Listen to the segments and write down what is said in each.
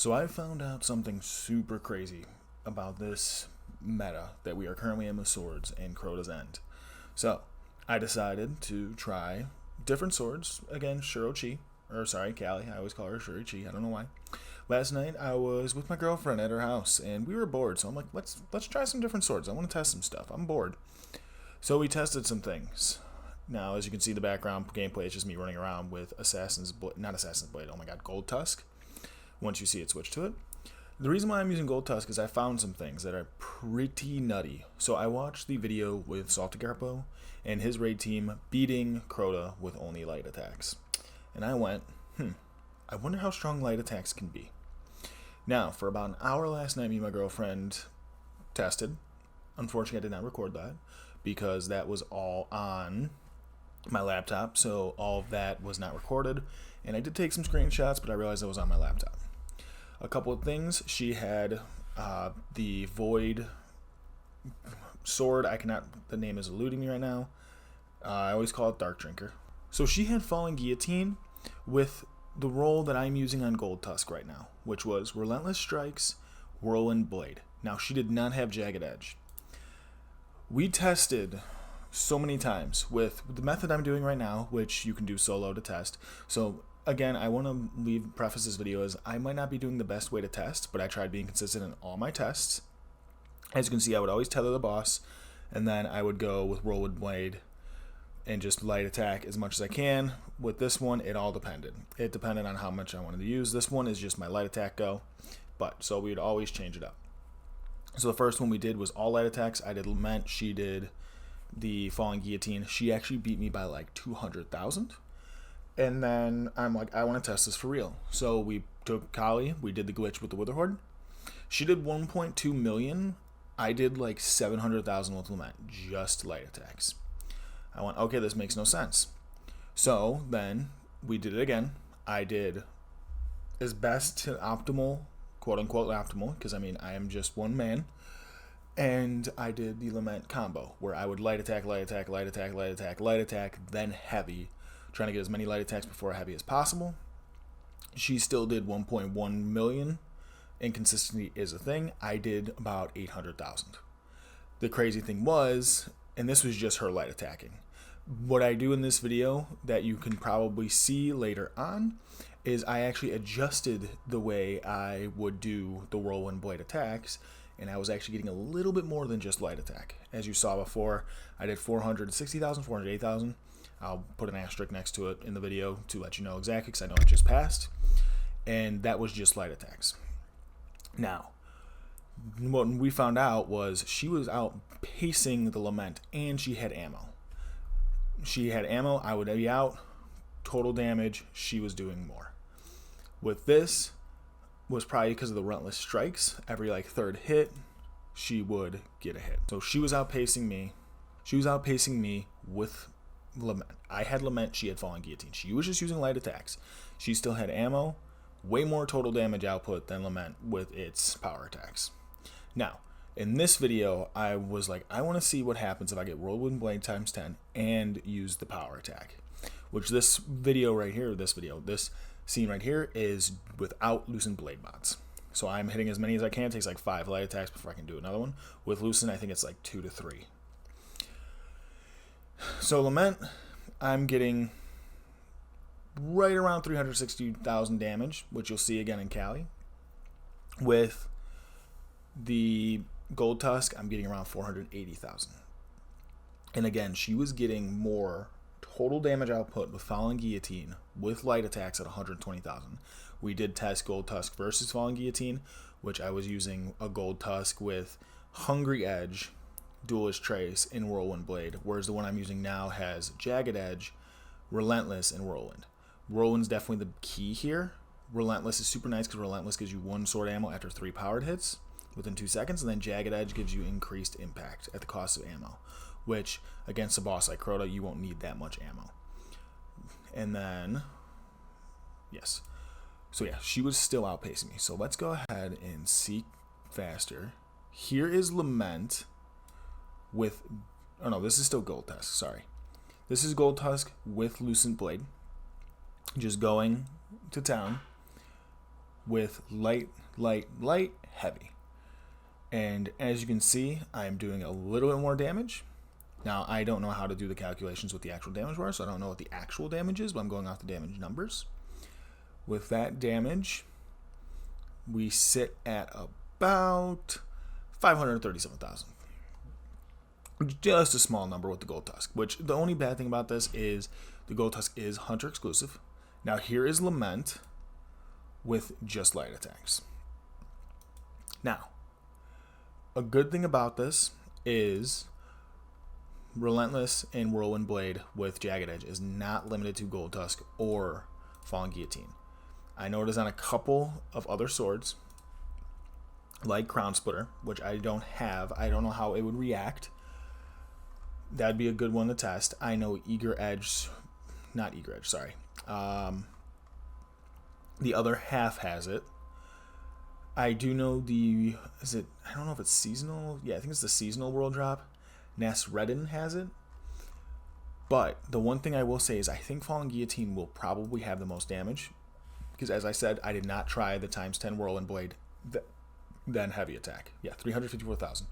So I found out something super crazy about this meta that we are currently in with swords in Crota's End. So I decided to try different swords again, Shirochi, or sorry, Kalli. I always call her Shirochi. I don't know why. Last night I was with my girlfriend at her house and we were bored, so I'm like, let's try some different swords. I want to test some stuff. I'm bored. So we tested some things. Now, as you can see, the background gameplay is just me running around with not Assassin's Blade. Oh my God, Goldtusk. Once you see it, switch to it. The reason why I'm using Goldtusk is I found some things that are pretty nutty. So I watched the video with Saltigarpo and his raid team beating Crota with only light attacks. And I went, I wonder how strong light attacks can be. Now, for about an hour last night, me and my girlfriend tested. Unfortunately, I did not record that because that was all on my laptop, so all of that was not recorded. And I did take some screenshots, but I realized it was on my laptop. A couple of things. She had the Void sword. The name is eluding me right now. I always call it Dark Drinker. So she had Falling Guillotine with the roll that I'm using on Goldtusk right now, which was Relentless Strikes, Whirlwind Blade. Now, she did not have Jagged Edge. We tested so many times with the method I'm doing right now, which you can do solo to test. So again, I want to preface this video as I might not be doing the best way to test, but I tried being consistent in all my tests. As you can see, I would always tether the boss, and then I would go with Whirlwind Blade and just light attack as much as I can. With this one, it all depended. It depended on how much I wanted to use. This one is just my light attack go, so we would always change it up. So the first one we did was all light attacks. I did Lament. She did the Falling Guillotine. She actually beat me by like 200,000. And then I'm like, I want to test this for real. So we took Kalli. We did the glitch with the Wither Horde. She did 1.2 million. I did like 700,000 with Lament, just light attacks. I went, okay, this makes no sense. So then we did it again. I did as best to optimal, quote unquote optimal, because I mean, I am just one man. And I did the Lament combo where I would light attack, light attack, light attack, light attack, light attack, then heavy, trying to get as many light attacks before heavy as possible. She still did 1.1 million. Inconsistency is a thing. I did about 800,000. The crazy thing was, and this was just her light attacking, what I do in this video that you can probably see later on is I actually adjusted the way I would do the Whirlwind Blade attacks, and I was actually getting a little bit more than just light attack. As you saw before, I did 460,000, 408,000. I'll put an asterisk next to it in the video to let you know exactly, because I know it just passed. And that was just light attacks. Now, what we found out was she was outpacing the Lament, and she had ammo. She had ammo, I would be out. Total damage, she was doing more. With this, was probably because of the relentless strikes. Every like third hit, she would get a hit. So she was outpacing me. She was outpacing me with Lament. I had Lament, she had Falling Guillotine. She was just using light attacks. She still had ammo, way more total damage output than Lament with its power attacks. Now, in this video, I was like, I want to see what happens if I get Whirlwind Blade times 10 and use the power attack. Which this scene right here is without Loosened Blade mods. So I'm hitting as many as I can. It takes like 5 light attacks before I can do another one. With Loosened, I think it's like 2 to 3. So Lament, I'm getting right around 360,000 damage, which you'll see again in Kalli. With the Goldtusk, I'm getting around 480,000. And again, she was getting more total damage output with Falling Guillotine with light attacks at 120,000. We did test Goldtusk versus Falling Guillotine, which I was using a Goldtusk with Hungry Edge, Duelist Trace, and Whirlwind Blade, whereas the one I'm using now has Jagged Edge, Relentless, and Whirlwind. Whirlwind's definitely the key here. Relentless is super nice because Relentless gives you 1 sword ammo after 3 powered hits within 2 seconds, and then Jagged Edge gives you increased impact at the cost of ammo, which against a boss like Crota, you won't need that much ammo. And then, yes. So yeah, she was still outpacing me. So let's go ahead and seek faster. Here is Lament with, oh no, this is still Goldtusk, sorry. This is Goldtusk with Loosened Blade. Just going to town. with light, heavy. And as you can see, I'm doing a little bit more damage. Now, I don't know how to do the calculations with the actual damage bar, so I don't know what the actual damage is, but I'm going off the damage numbers. With that damage, we sit at about 537,000. Just a small number with the Goldtusk, which the only bad thing about this is the Goldtusk is hunter exclusive. Now, here is Lament with just light attacks. Now, a good thing about this is Relentless and Whirlwind Blade with Jagged Edge is not limited to Goldtusk or Fallen Guillotine. I know it is on a couple of other swords, like Crown Splitter, which I don't have. I don't know how it would react. That'd be a good one to test. I know the other half has it. I do know I don't know if it's seasonal. Yeah, I think it's the seasonal world drop. Nasreddin has it. But the one thing I will say is I think Fallen Guillotine will probably have the most damage. Because as I said, I did not try the ×10 Whirlwind Blade, then heavy attack. Yeah, 354,000.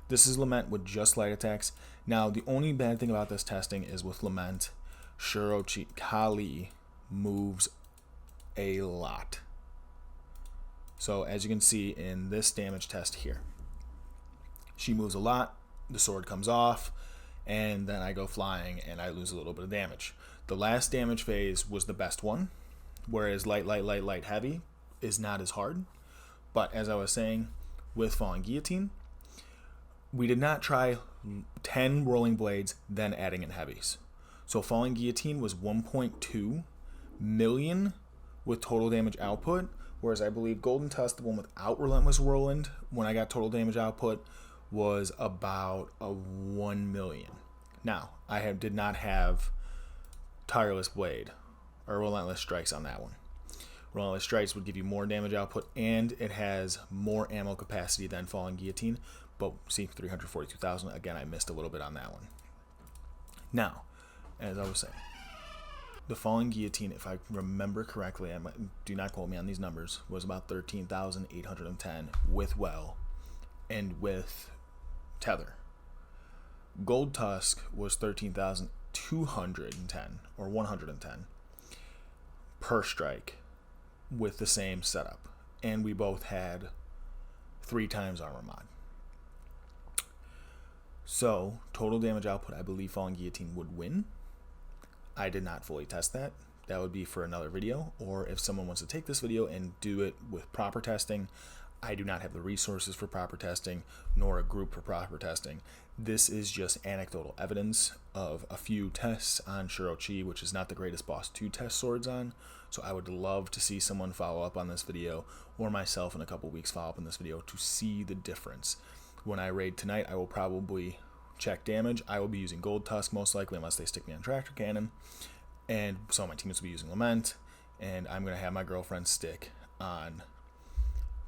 This is Lament with just light attacks. Now, the only bad thing about this testing is with Lament, Kalli moves a lot. So as you can see in this damage test here, she moves a lot, the sword comes off, and then I go flying and I lose a little bit of damage. The last damage phase was the best one, whereas light, heavy is not as hard. But as I was saying, with Fallen Guillotine, we did not try 10 rolling blades, then adding in heavies. So Fallen Guillotine was 1.2 million with total damage output, whereas I believe Goldtusk, the one without Relentless Whirlwind, when I got total damage output, was about a 1 million. Now, I did not have Tireless Blade or Relentless Strikes on that one. Relentless Strikes would give you more damage output, and it has more ammo capacity than Fallen Guillotine. But see, 342,000. Again, I missed a little bit on that one. Now, as I was saying, the Fallen Guillotine, if I remember correctly, do not quote me on these numbers, was about 13,810 with well and with tether. Goldtusk was 13,210 or 110 per strike with the same setup, and we both had 3 times armor mod. So, total damage output, I believe Fallen Guillotine would win. I did not fully test that. That would be for another video, or if someone wants to take this video and do it with proper testing. I do not have the resources for proper testing, nor a group for proper testing. This is just anecdotal evidence of a few tests on Shirochi, which is not the greatest boss to test swords on. So I would love to see someone follow up on this video, or myself in a couple weeks follow up on this video to see the difference. When I raid tonight, I will probably check damage. I will be using Goldtusk most likely, unless they stick me on Tractor Cannon. And some of my teammates will be using Lament. And I'm going to have my girlfriend stick on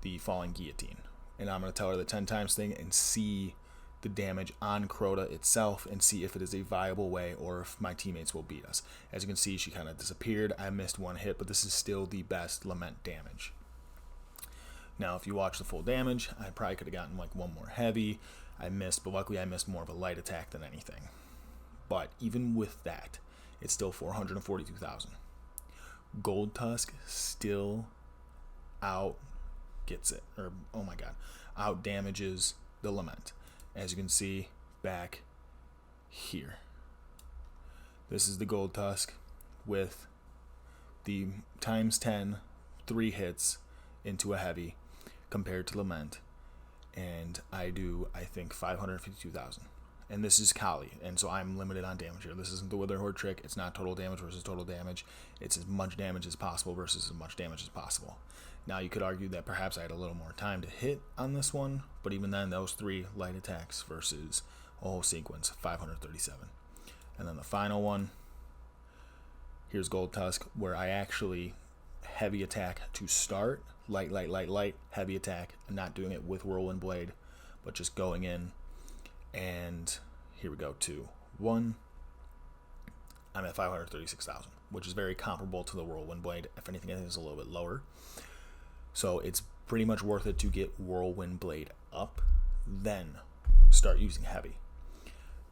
the Fallen Guillotine. And I'm going to tell her the 10 times thing and see the damage on Crota itself and see if it is a viable way or if my teammates will beat us. As you can see, she kind of disappeared. I missed one hit, but this is still the best Lament damage. Now, if you watch the full damage, I probably could have gotten like one more heavy. I missed, but luckily I missed more of a light attack than anything. But even with that, it's still 442,000. Goldtusk still out damages the Lament. As you can see back here. This is the Goldtusk with the ×10, 3 hits into a heavy compared to Lament. And I do, I think, 552,000. And this is Kalli, and so I'm limited on damage here. This isn't the Wither Horde trick. It's not total damage versus total damage. It's as much damage as possible versus as much damage as possible. Now, you could argue that perhaps I had a little more time to hit on this one, but even then, those 3 light attacks versus a whole sequence, 537. And then the final one, here's Goldtusk, where I actually heavy attack to start, light, heavy attack, and not doing it with Whirlwind Blade, but just going in. And here we go, 2, 1. I'm at 536,000, which is very comparable to the Whirlwind Blade. If anything, I think it's a little bit lower. So it's pretty much worth it to get whirlwind blade up, then start using heavy.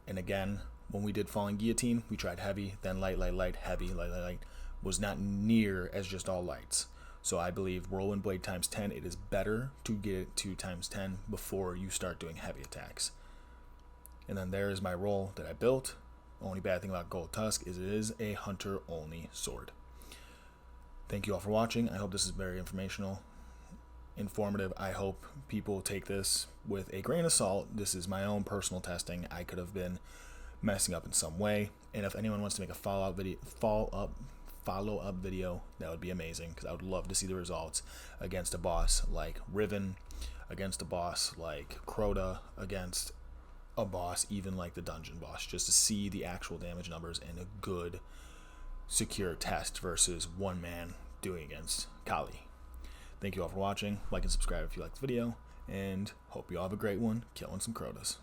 And again, when we did falling guillotine, we tried heavy, then light, heavy, light. Was not near as just all lights. So I believe whirlwind blade times 10, it is better to get it to times 10 before you start doing heavy attacks. And then there is my roll that I built. Only bad thing about Goldtusk is it is a hunter only sword. Thank you all for watching. I hope this is very informational, informative. I hope people take this with a grain of salt. This is my own personal testing. I could have been messing up in some way. And if anyone wants to make a follow-up video, that would be amazing, because I would love to see the results against a boss like Riven, against a boss like Crota, against a boss even like the dungeon boss, just to see the actual damage numbers and a good secure test versus one man doing against Kalli. Thank you all for watching. Like and subscribe if you liked the video, and hope you all have a great one killing some Crotas.